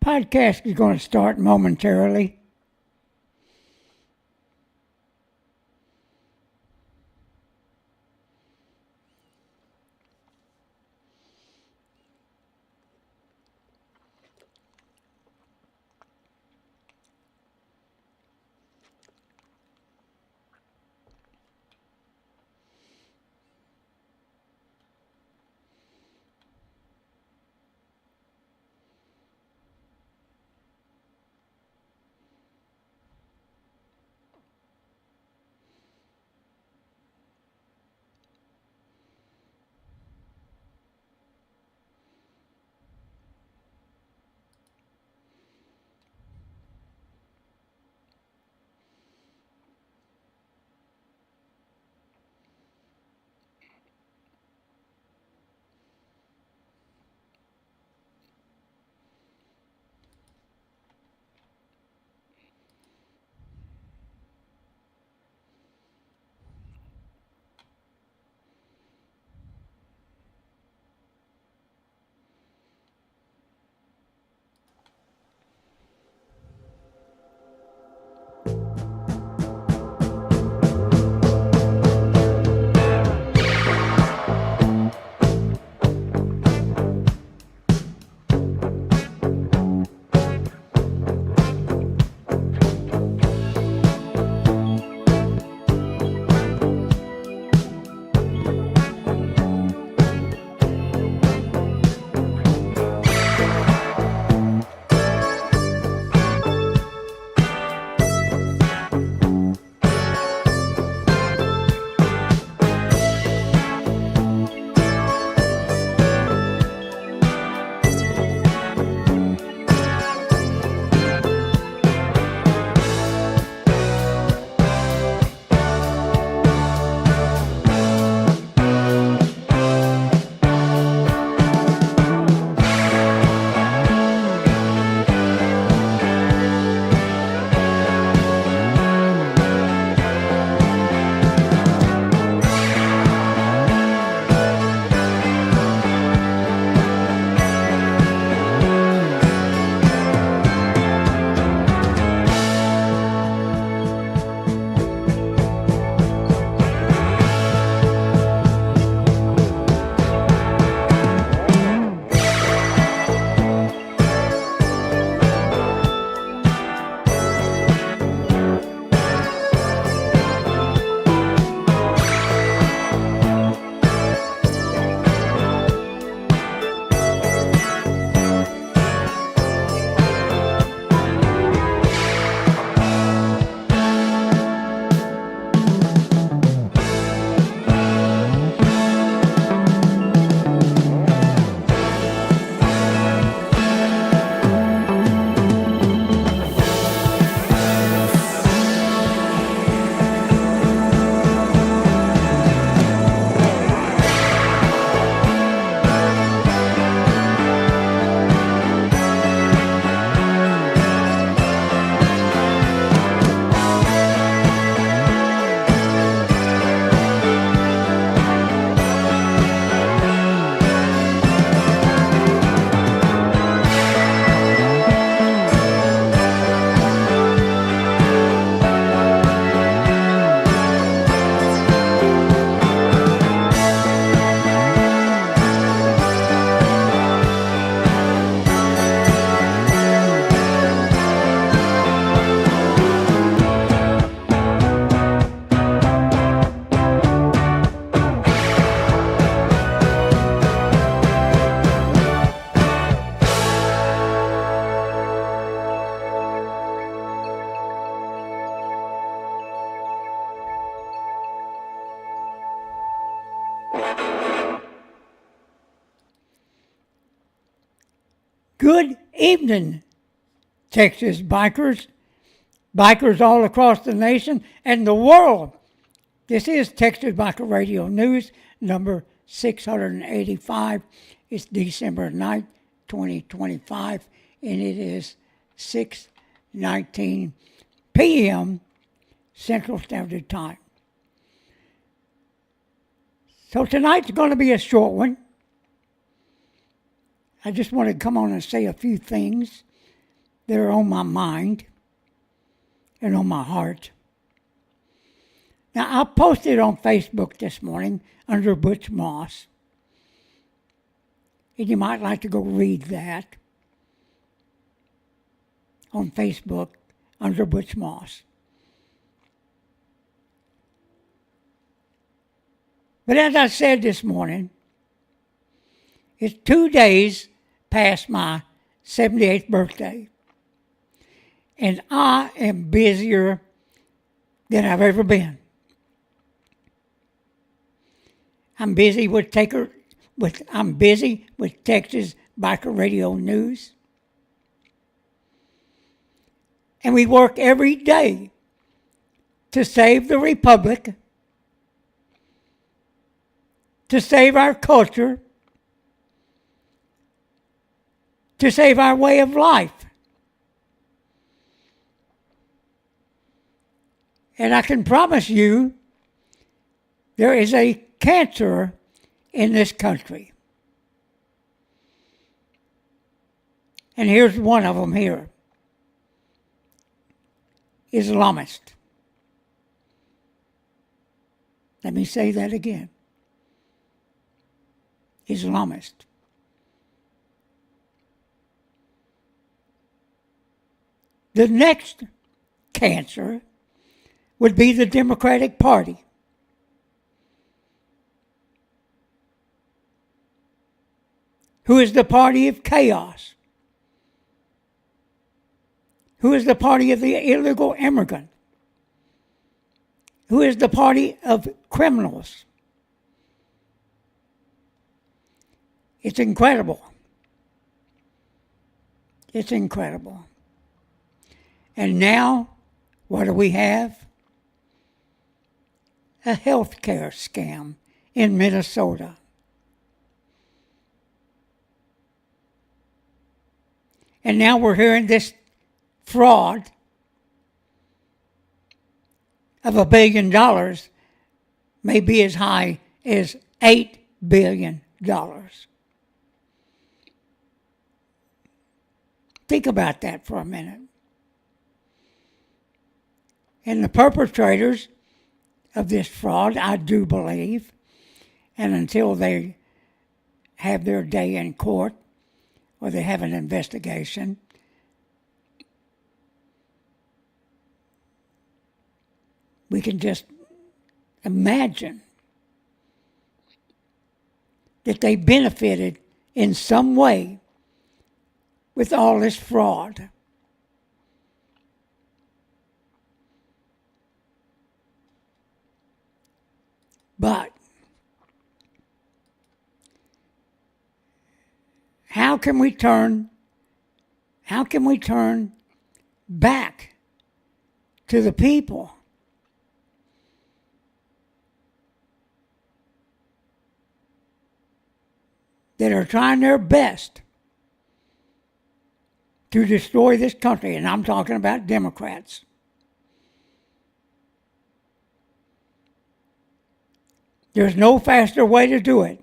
Podcast is going to start momentarily. Good evening, Texas bikers all across the nation and the world. This is Texas Biker Radio News, number 685. It's December 9th, 2025, and it is 6:19 p.m. Central Standard Time. So tonight's going to be a short one. I just want to come on and say a few things that are on my mind and on my heart. Now, I posted on Facebook this morning under Butch Moss, and you might like to go read that on Facebook under Butch Moss. But as I said this morning, it's 2 days past my 78th birthday, and I am busier than I've ever been. I'm busy with Texas Biker Radio News. And we work every day to save the Republic, to save our culture, to save our way of life. And I can promise you, there is a cancer in this country. And here's one of them here. Islamist. Let me say that again. Islamist. The next cancer would be the Democratic Party. Who is the party of chaos? Who is the party of the illegal immigrant? Who is the party of criminals? It's incredible. It's incredible. And now, what do we have? A healthcare scam in Minnesota. And now we're hearing this fraud of $1 billion may be as high as $8 billion. Think about that for a minute. And the perpetrators of this fraud, I do believe, and until they have their day in court or they have an investigation, we can just imagine that they benefited in some way with all this fraud. But how can we turn back to the people that are trying their best to destroy this country? And I'm talking about Democrats. There's no faster way to do it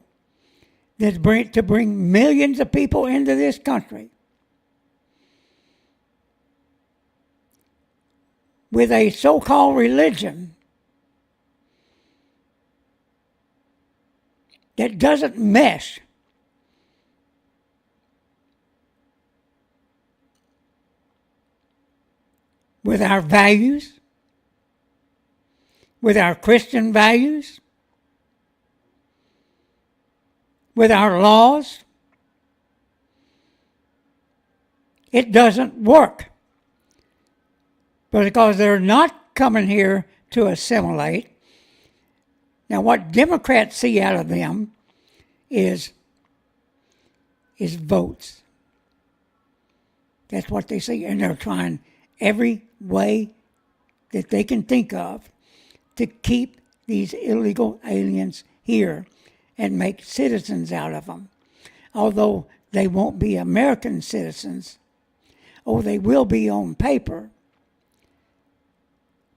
than to bring millions of people into this country with a so-called religion that doesn't mesh with our values, with our Christian values, with our laws. It doesn't work. But because they're not coming here to assimilate, now what Democrats see out of them is votes. That's what they see, and they're trying every way that they can think of to keep these illegal aliens here and make citizens out of them. Although they won't be American citizens, or they will be on paper,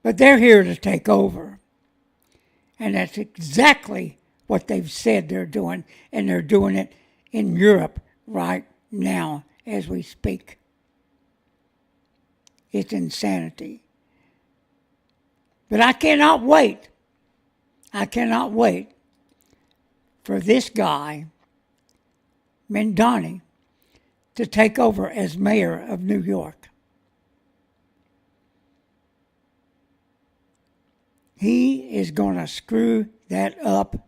but they're here to take over. And that's exactly what they've said they're doing, and they're doing it in Europe right now as we speak. It's insanity. But I cannot wait. I cannot wait for this guy, Mamdani, to take over as mayor of New York. He is going to screw that up.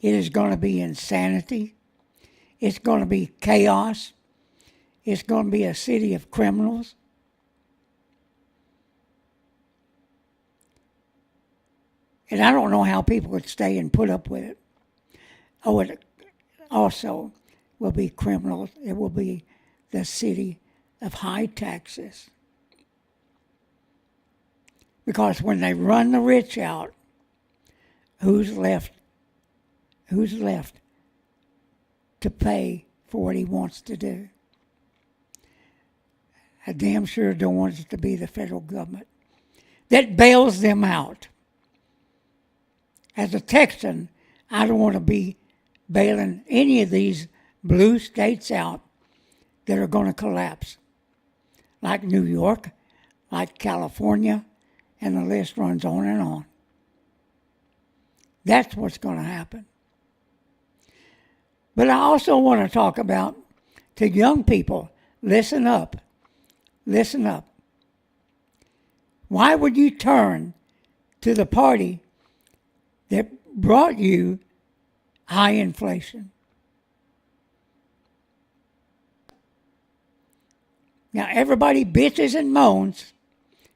It is going to be insanity. It's going to be chaos. It's going to be a city of criminals. And I don't know how people could stay and put up with it. Oh, it also will be criminals. It will be the city of high taxes. Because when they run the rich out, who's left? Who's left to pay for what he wants to do? I damn sure don't want it to be the federal government that bails them out. As a Texan, I don't want to be bailing any of these blue states out that are going to collapse, like New York, like California, and the list runs on and on. That's what's going to happen. But I also want to talk about, to young people, listen up. Listen up. Why would you turn to the party that brought you high inflation? Now, everybody bitches and moans.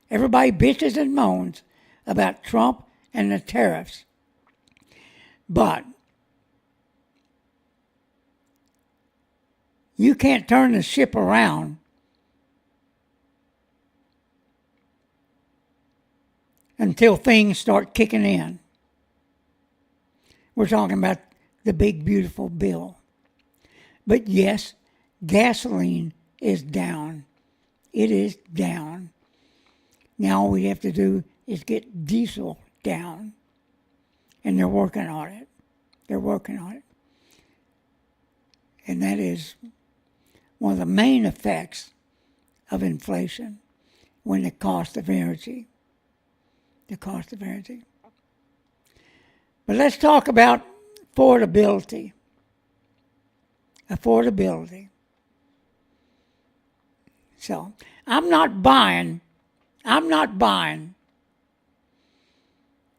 Everybody bitches and moans about Trump and the tariffs. But you can't turn the ship around until things start kicking in. We're talking about the big, beautiful bill. But yes, gasoline is down. It is down. Now all we have to do is get diesel down. And they're working on it. They're working on it. And that is one of the main effects of inflation, when the cost of energy. The cost of energy. But let's talk about affordability. Affordability. So, I'm not buying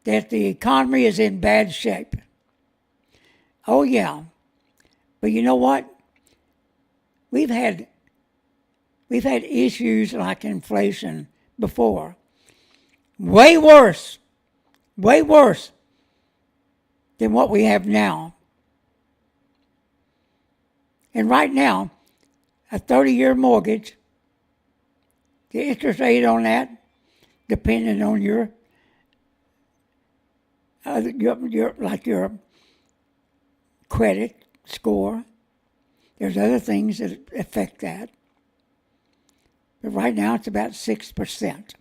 that the economy is in bad shape. Oh yeah. But you know what? We've had issues like inflation before. Way worse than what we have now. And right now, a 30-year mortgage, the interest rate on that, depending on your credit score, there's other things that affect that. But right now, it's about 6%.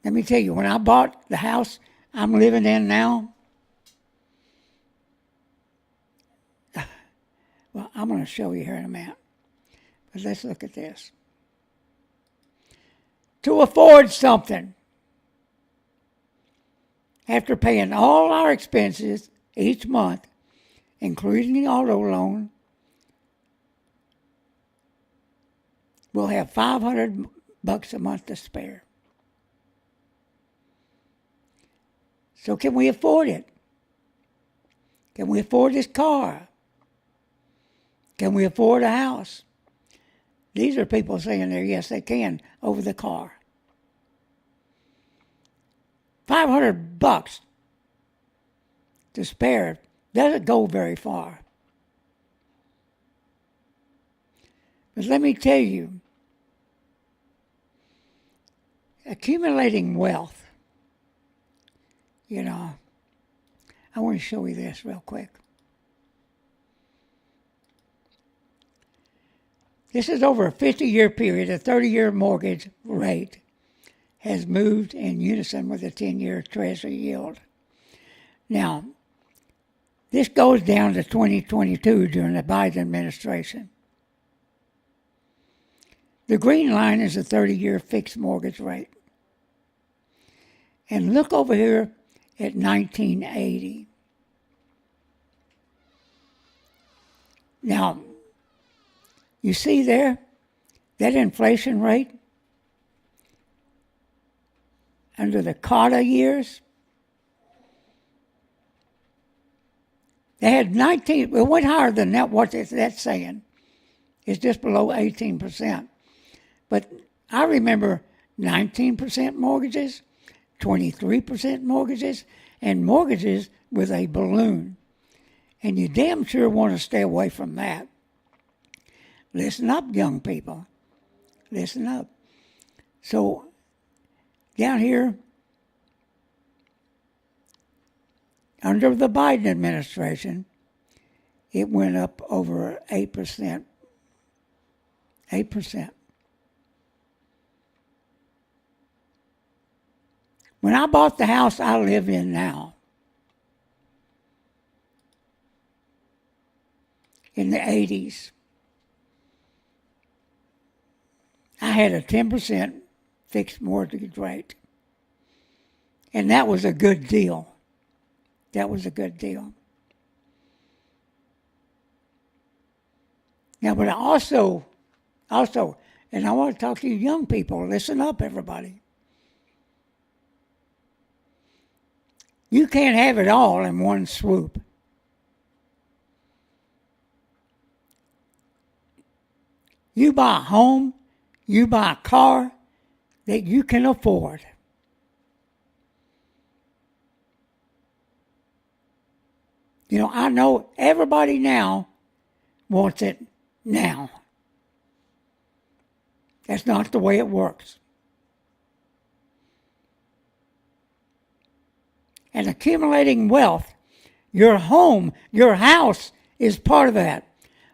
Let me tell you, when I bought the house I'm living in now, well, I'm going to show you here in a minute. But let's look at this. To afford something, after paying all our expenses each month, including the auto loan, we'll have $500 a month to spare. So can we afford it? Can we afford this car? Can we afford a house? These are people saying there, yes, they can, over the car. $500 to spare doesn't go very far. But let me tell you, accumulating wealth, I want to show you this real quick. This is over a 50-year period. A 30-year mortgage rate has moved in unison with a 10-year Treasury yield. Now, This goes down to 2022 during the Biden administration. The green line is a 30-year fixed mortgage rate. And look over here at 1980. Now, you see there, that inflation rate under the Carter years, they had 19, it went higher than that, what that's saying. It's just below 18%. But I remember 19% mortgages, 23% mortgages, and mortgages with a balloon. And you damn sure want to stay away from that. Listen up, young people. Listen up. So, down here, under the Biden administration, it went up over 8%. 8%. When I bought the house I live in now, in the 80s, I had a 10% fixed mortgage rate. And that was a good deal. That was a good deal. Now, but also, and I want to talk to you young people, listen up, everybody. You can't have it all in one swoop. You buy a home, you buy a car that you can afford. You know, I know everybody now wants it now. That's not the way it works. And accumulating wealth, your home, your house is part of that.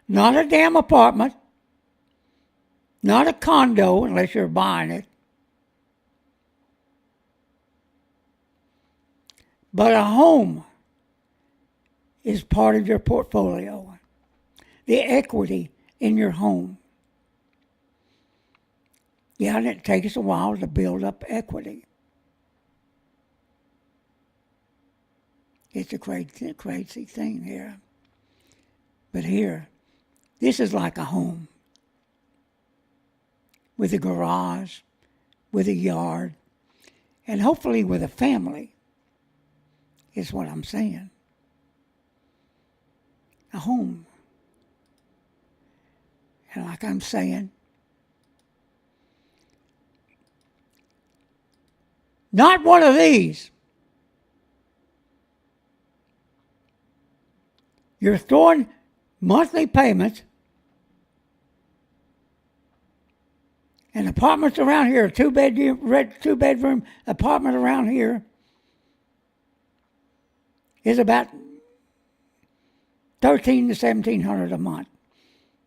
Not a damn apartment, not a condo unless you're buying it, but a home is part of your portfolio. The equity in your home. Yeah, and it takes a while to build up equity. It's a crazy thing here. But here, this is like a home. With a garage, with a yard, and hopefully with a family, is what I'm saying. A home. And like I'm saying, not one of these. You're throwing monthly payments and apartments around here, a two-bedroom apartment around here is about $1,300 to $1,700 a month,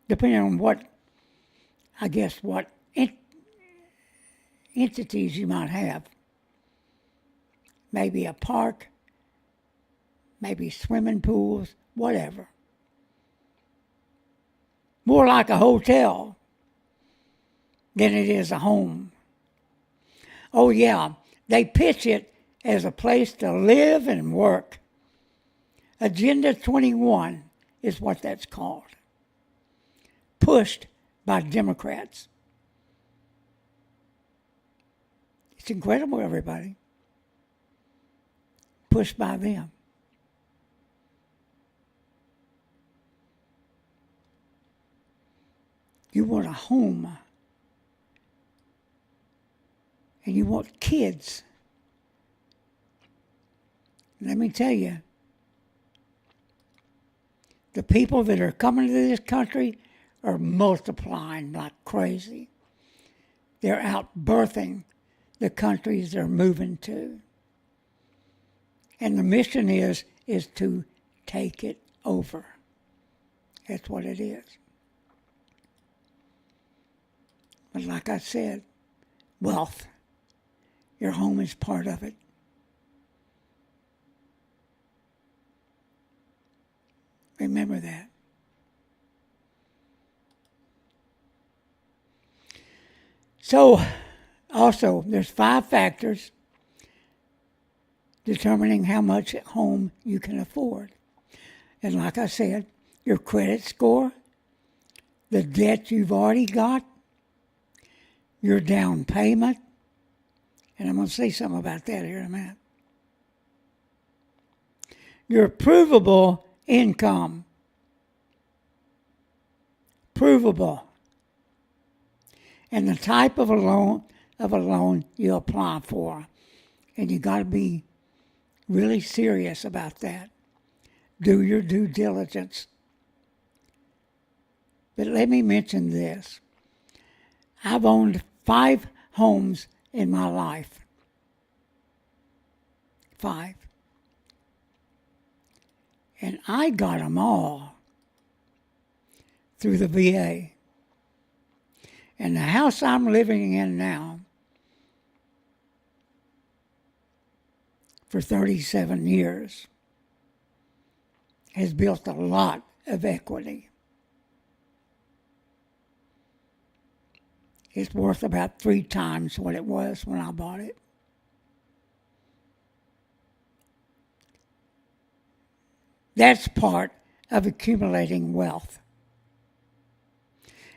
depending on what entities you might have. Maybe a park, maybe swimming pools, whatever. More like a hotel than it is a home. Oh yeah, they pitch it as a place to live and work. Agenda 21 is what that's called. Pushed by Democrats. It's incredible, everybody. Pushed by them. You want a home. And you want kids. Let me tell you, the people that are coming to this country are multiplying like crazy. They're out birthing the countries they're moving to. And the mission is to take it over. That's what it is. But like I said, wealth. Your home is part of it. Remember that. So, also, there's 5 factors determining how much home you can afford. And like I said, your credit score, the debt you've already got, your down payment, and I'm going to say something about that here in a minute. Your provable income. Provable. And the type of a loan you apply for. And you got to be really serious about that. Do your due diligence. But let me mention this. I've owned 5 homes in my life. 5. And I got them all through the VA. And the house I'm living in now for 37 years has built a lot of equity. It's worth about 3 times what it was when I bought it. That's part of accumulating wealth.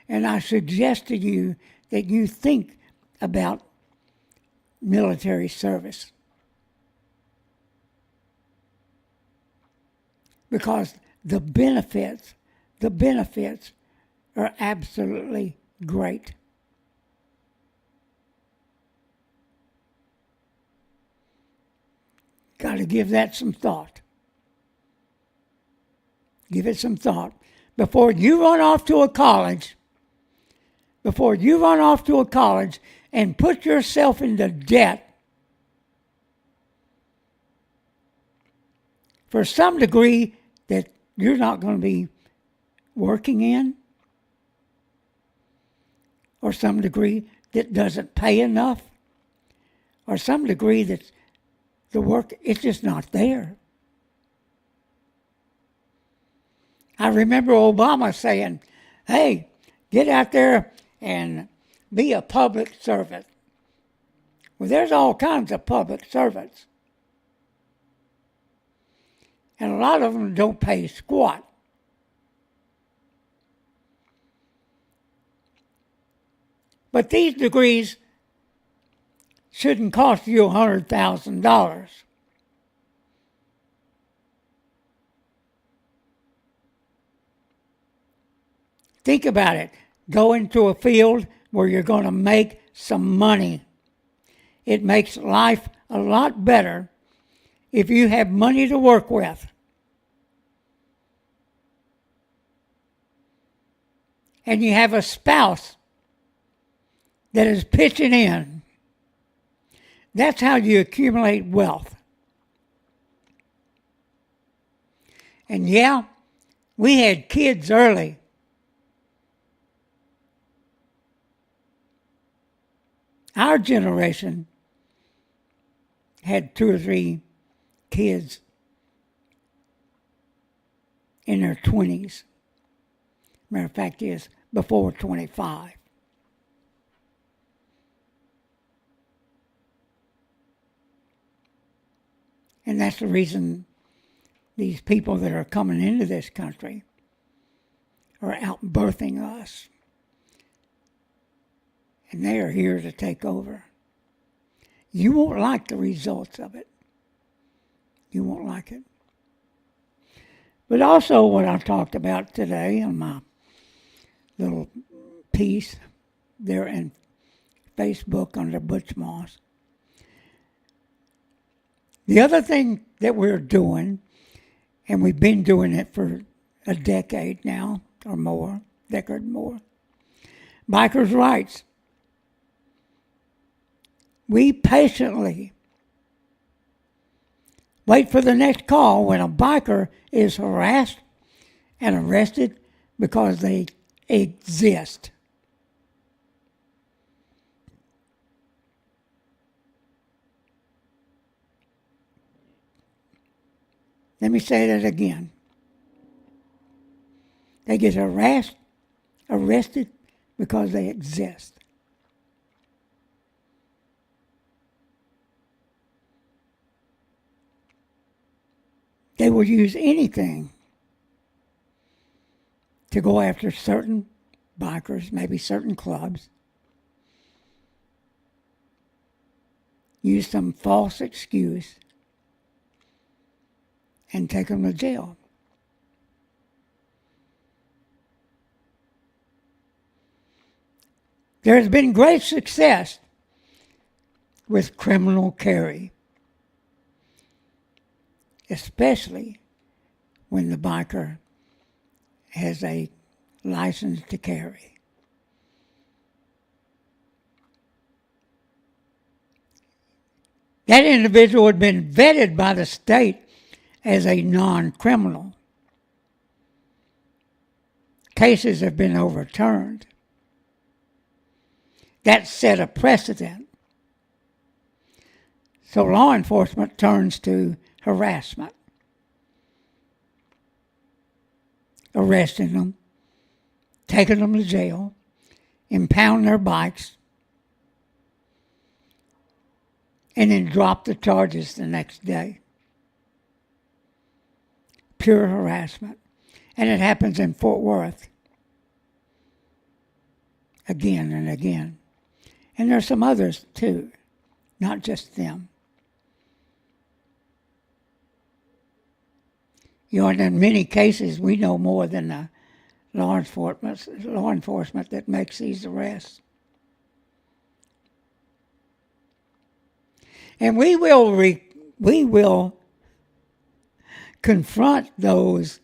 And I suggest to you that you think about military service. Because the benefits are absolutely great. Got to give that some thought. Give it some thought. Before you run off to a college and put yourself into debt for some degree that you're not going to be working in, or some degree that doesn't pay enough, or some degree that the work, it's just not there. I remember Obama saying, hey, get out there and be a public servant. Well, there's all kinds of public servants. And a lot of them don't pay squat. But these degrees shouldn't cost you $100,000. Think about it. Go into a field where you're going to make some money. It makes life a lot better if you have money to work with. And you have a spouse that is pitching in. That's how you accumulate wealth. And yeah, we had kids early. Our generation had 2 or 3 kids in their 20s. Matter of fact is before 25. And that's the reason these people that are coming into this country are outbirthing us. And they are here to take over. You won't like the results of it. You won't like it. But also what I talked about today on my little piece there in Facebook under Butch Moss. The other thing that we're doing, and we've been doing it for a decade now or more, bikers' rights. We patiently wait for the next call when a biker is harassed and arrested because they exist. Let me say that again. They get arrested because they exist. They will use anything to go after certain bikers, maybe certain clubs. Use some false excuse and take them to jail. There has been great success with criminal carry, especially when the biker has a license to carry. That individual had been vetted by the state as a non-criminal. Cases have been overturned. That set a precedent. So law enforcement turns to harassment, arresting them, taking them to jail, impound their bikes, and then drop the charges the next day. Pure harassment. And it happens in Fort Worth again and again. And there's some others too, not just them. You know, and in many cases, we know more than the law enforcement that makes these arrests. And we will confront those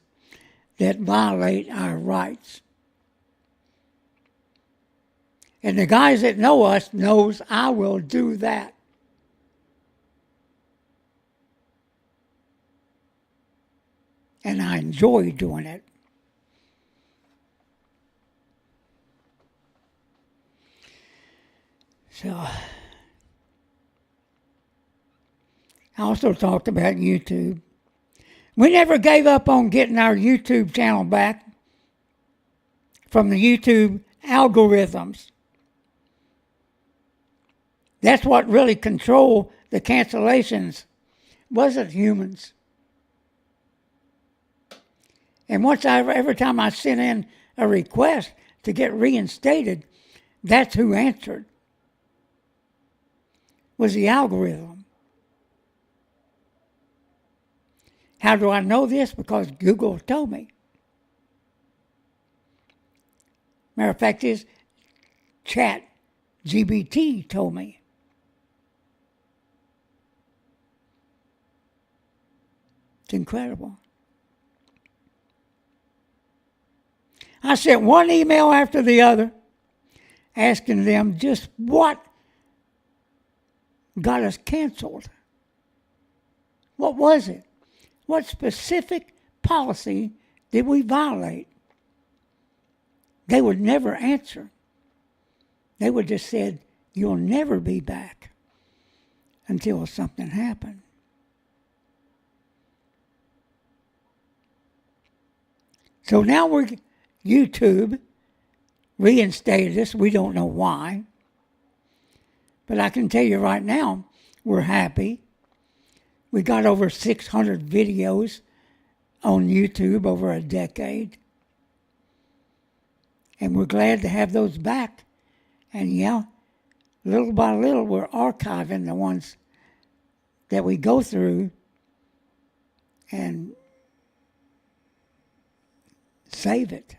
that violate our rights. And the guys that know us knows I will do that. And I enjoy doing it. So, I also talked about YouTube. We never gave up on getting our YouTube channel back from the YouTube algorithms. That's what really controlled the cancellations, wasn't humans. And every time I sent in a request to get reinstated, that's who answered, was the algorithm. How do I know this? Because Google told me. Matter of fact is, ChatGPT told me. It's incredible. I sent one email after the other asking them just what got us canceled. What was it? What specific policy did we violate? They would never answer. They would just said, you'll never be back until something happened. So now YouTube reinstated us. We don't know why. But I can tell you right now, we're happy. We got over 600 videos on YouTube over a decade. And we're glad to have those back. And yeah, little by little, we're archiving the ones that we go through and save it.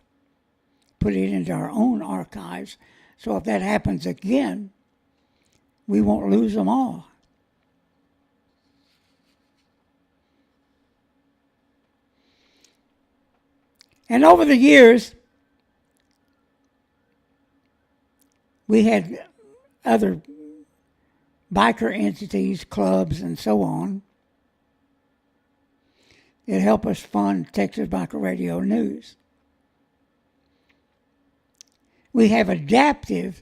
Put it into our own archives. So if that happens again, we won't lose them all. And over the years, we had other biker entities, clubs, and so on that help us fund Texas Biker Radio News. We have adapted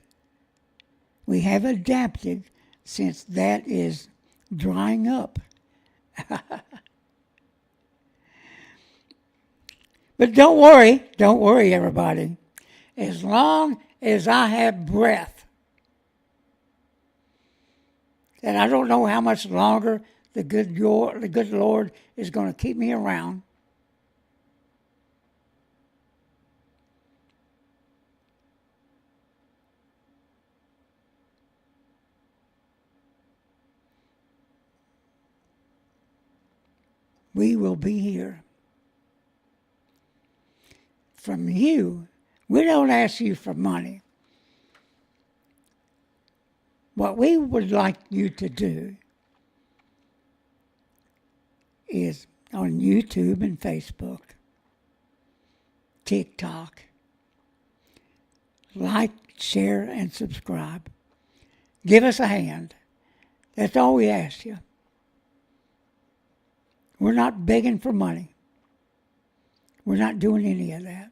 since that is drying up. But don't worry, everybody. As long as I have breath, and I don't know how much longer the good Lord is going to keep me around. We will be here. From you, we don't ask you for money. What we would like you to do is on YouTube and Facebook, TikTok, like, share, and subscribe. Give us a hand. That's all we ask you. We're not begging for money. We're not doing any of that.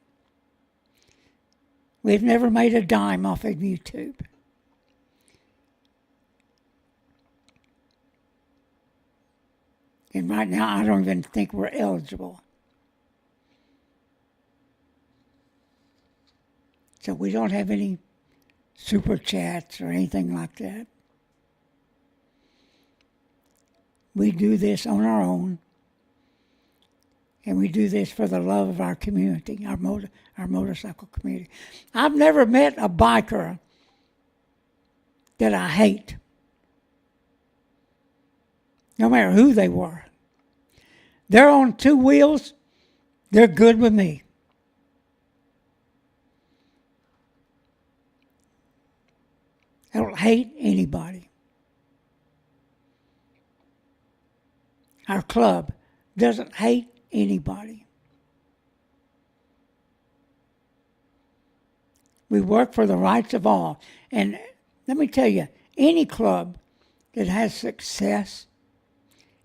We've never made a dime off of YouTube. And right now, I don't even think we're eligible. So we don't have any super chats or anything like that. We do this on our own. And we do this for the love of our community, our motorcycle community. I've never met a biker that I hate, no matter who they were. They're on two wheels, they're good with me. I don't hate anybody. Our club doesn't hate anybody. We work for the rights of all. And let me tell you, any club that has success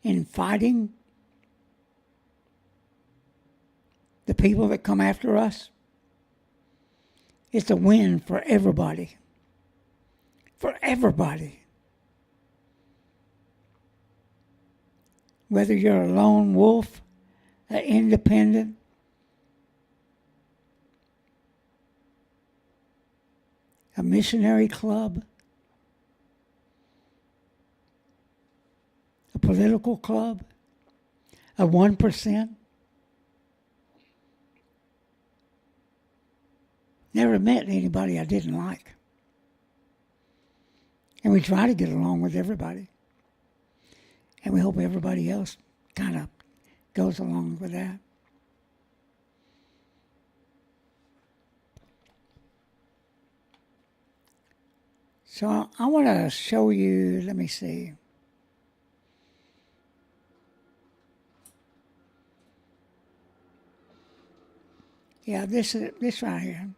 in fighting the people that come after us, it's a win for everybody. For everybody. Whether you're a lone wolf, an independent, a missionary club, a political club, a 1%. Never met anybody I didn't like. And we try to get along with everybody. And we hope everybody else kind of goes along with that. So I want to show you, let me see. Yeah, this right here.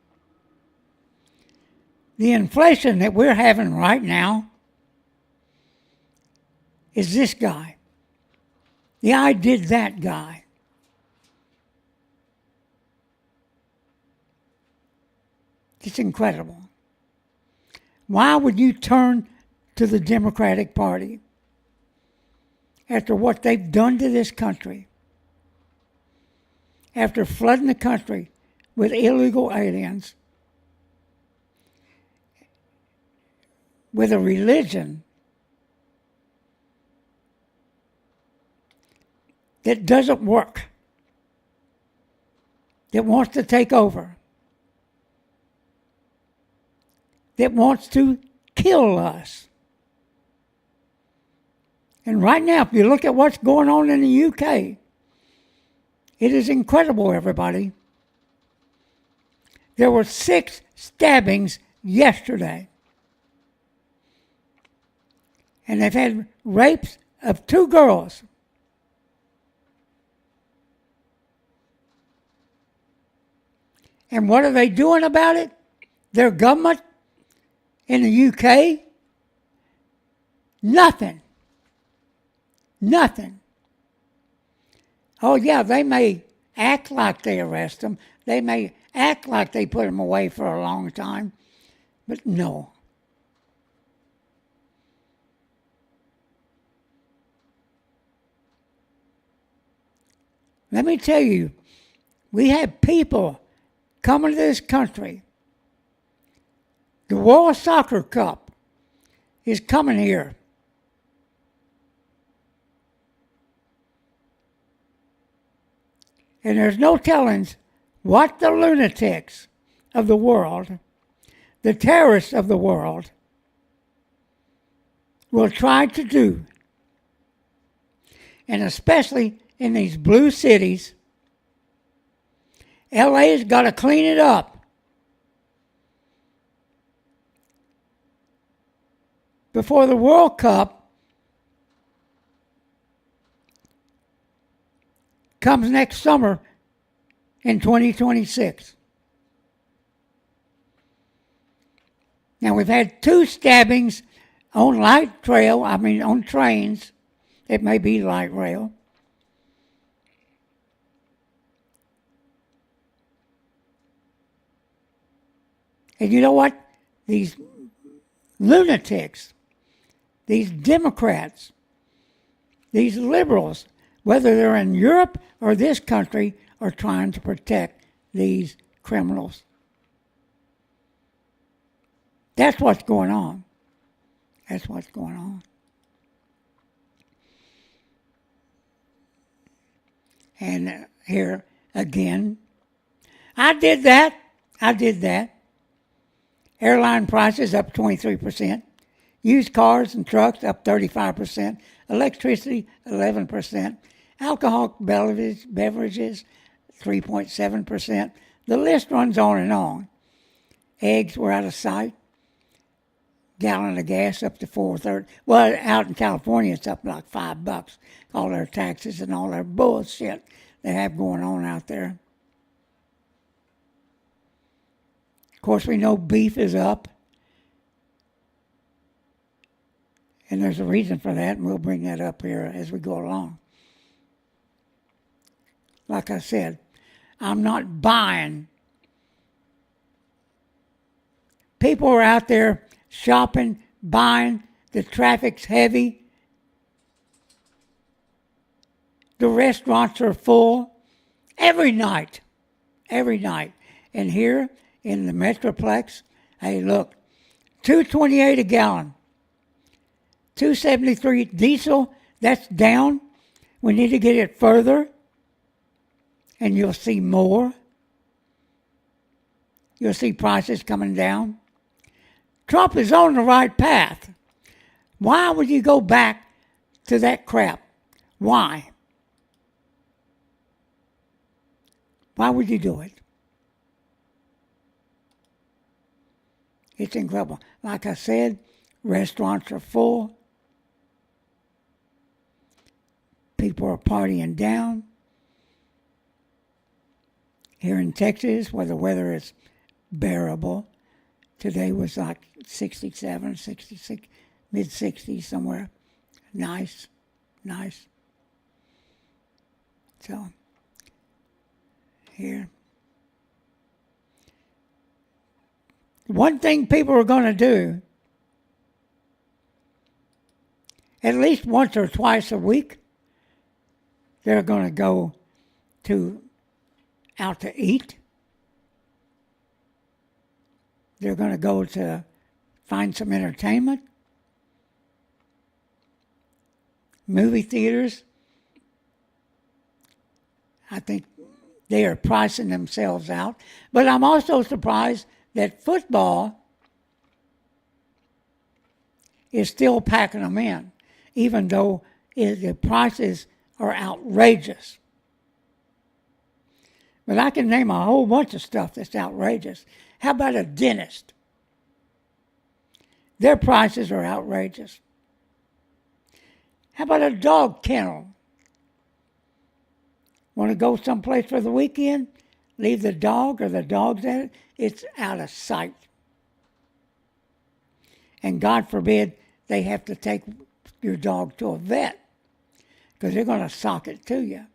The inflation that we're having right now is this guy. The I did that guy. It's incredible. Why would you turn to the Democratic Party after what they've done to this country? After flooding the country with illegal aliens, with a religion that doesn't work, that wants to take over, that wants to kill us. And right now, if you look at what's going on in the UK, it is incredible, everybody. There were 6 stabbings yesterday. And they've had rapes of 2 girls. And what are they doing about it? Their government in the UK? Nothing. Nothing. Oh, yeah, they may act like they arrest them. They may act like they put them away for a long time. But no. Let me tell you, We have people coming to this country. The World Soccer Cup is coming here. And there's no telling what the lunatics of the world, the terrorists of the world, will try to do. And especially in these blue cities, LA's got to clean it up. Before the World Cup comes next summer in 2026. Now, we've had 2 stabbings on on trains. It may be light rail. And you know what? These lunatics, these Democrats, these liberals, whether they're in Europe or this country, are trying to protect these criminals. That's what's going on. That's what's going on. And here again, I did that. Airline prices up 23%. Used cars and trucks up 35%. Electricity 11%. Alcoholic beverages 3.7%. The list runs on and on. Eggs were out of sight. Gallon of gas up to $4.30. Well, out in California, it's up like $5. All their taxes and all their bullshit they have going on out there. Of course, we know beef is up. And there's a reason for that, and we'll bring that up here as we go along. Like I said, I'm not buying. People are out there shopping, buying. The traffic's heavy. The restaurants are full every night. And here in the Metroplex, hey, look, $2.28 a gallon. $2.73 diesel, that's down. We need to get it further, and you'll see more. You'll see prices coming down. Trump is on the right path. Why would you go back to that crap? Why? Why would you do it? It's incredible. Like I said, restaurants are full. People are partying down. Here in Texas, where the weather is bearable, today was like 67, 66, mid-60s somewhere. Nice. So, here. One thing people are going to do, at least once or twice a week, they're going to go out to eat. They're going to go to find some entertainment. Movie theaters. I think they are pricing themselves out. But I'm also surprised that football is still packing them in, even though the prices are outrageous. But I can name a whole bunch of stuff that's outrageous. How about a dentist? Their prices are outrageous. How about a dog kennel? Want to go someplace for the weekend? Leave the dog or the dogs at it? It's out of sight. And God forbid they have to take your dog to a vet, because they're going to sock it to you.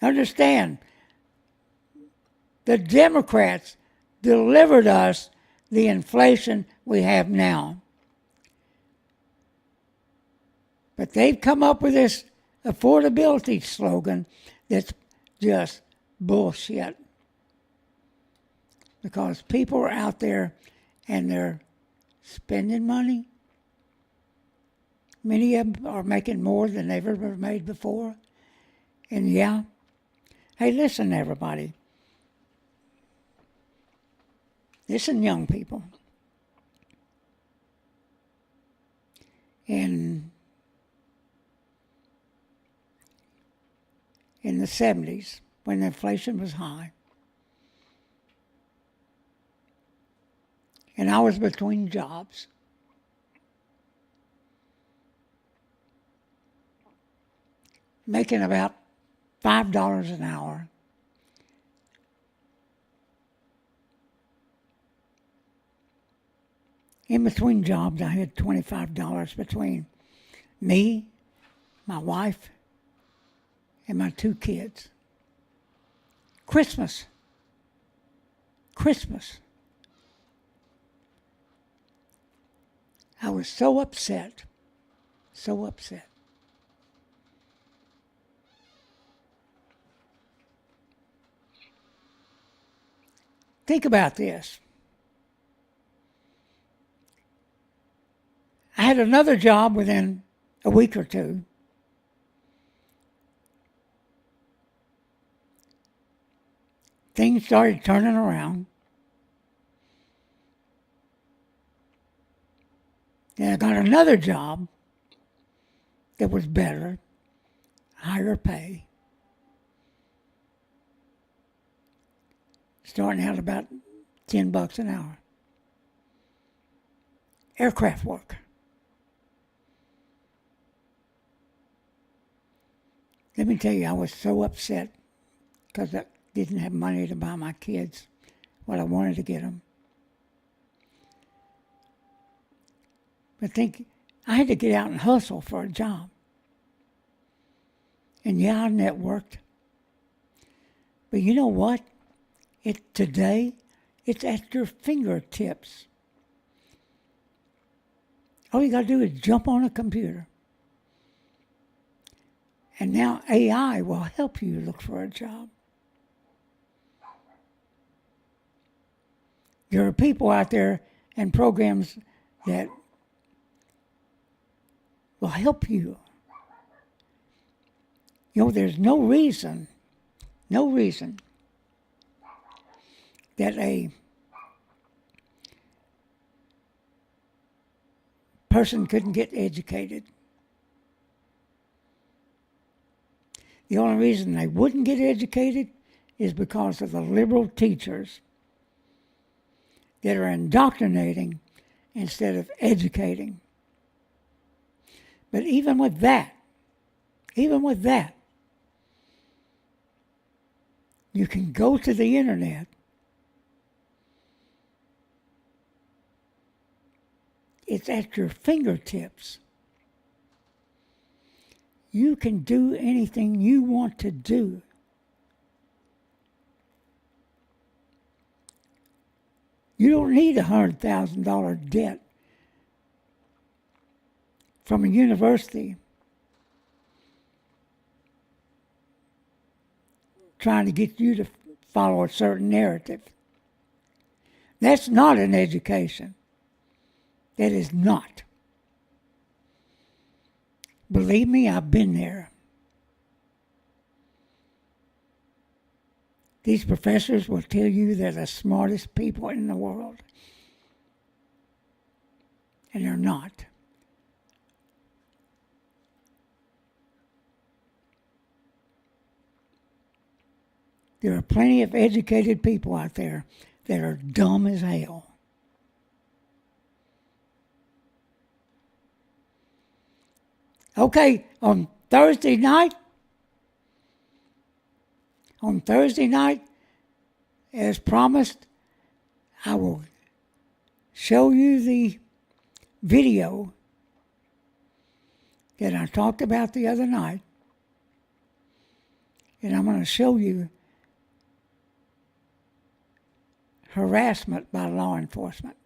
Understand, the Democrats delivered us the inflation we have now. But they've come up with this affordability slogan that's just bullshit. Because people are out there and they're spending money. Many of them are making more than they've ever made before. And yeah, hey, listen, everybody. Listen, young people. In the 70s, when inflation was high, and I was between jobs, making about $5 an hour. In between jobs, I had $25 between me, my wife, and my 2 kids. Christmas. I was so upset. Think about this. I had another job within a week or two. Things started turning around. Then I got another job that was better, higher pay. Starting out about $10 an hour. Aircraft work. Let me tell you, I was so upset because I didn't have money to buy my kids what I wanted to get them. But think, I had to get out and hustle for a job. And yeah, I networked. But you know what? Today, it's at your fingertips. All you got to do is jump on a computer. And now AI will help you look for a job. There are people out there and programs that will help you. You know, there's no reason that a person couldn't get educated. The only reason they wouldn't get educated is because of the liberal teachers that are indoctrinating instead of educating. But even with that, you can go to the internet it's at your fingertips. You can do anything you want to do. You don't need a $100,000 debt from a university trying to get you to follow a certain narrative. That's not an education. That is not. Believe me, I've been there. These professors will tell you they're the smartest people in the world. And they're not. There are plenty of educated people out there that are dumb as hell. Okay, on Thursday night, as promised, I will show you the video that I talked about the other night. And I'm going to show you harassment by law enforcement.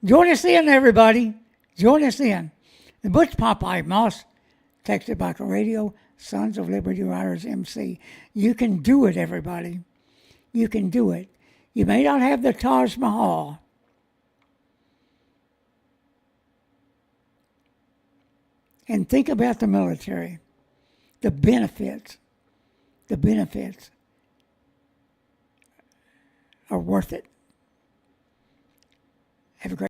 Join us then, everybody. Join us then. The Butch Popeye Moss, Texas Biker Radio, Sons of Liberty Riders MC. You can do it, everybody. You can do it. You may not have the Taj Mahal, and think about the military, the benefits. The benefits are worth it. Have a great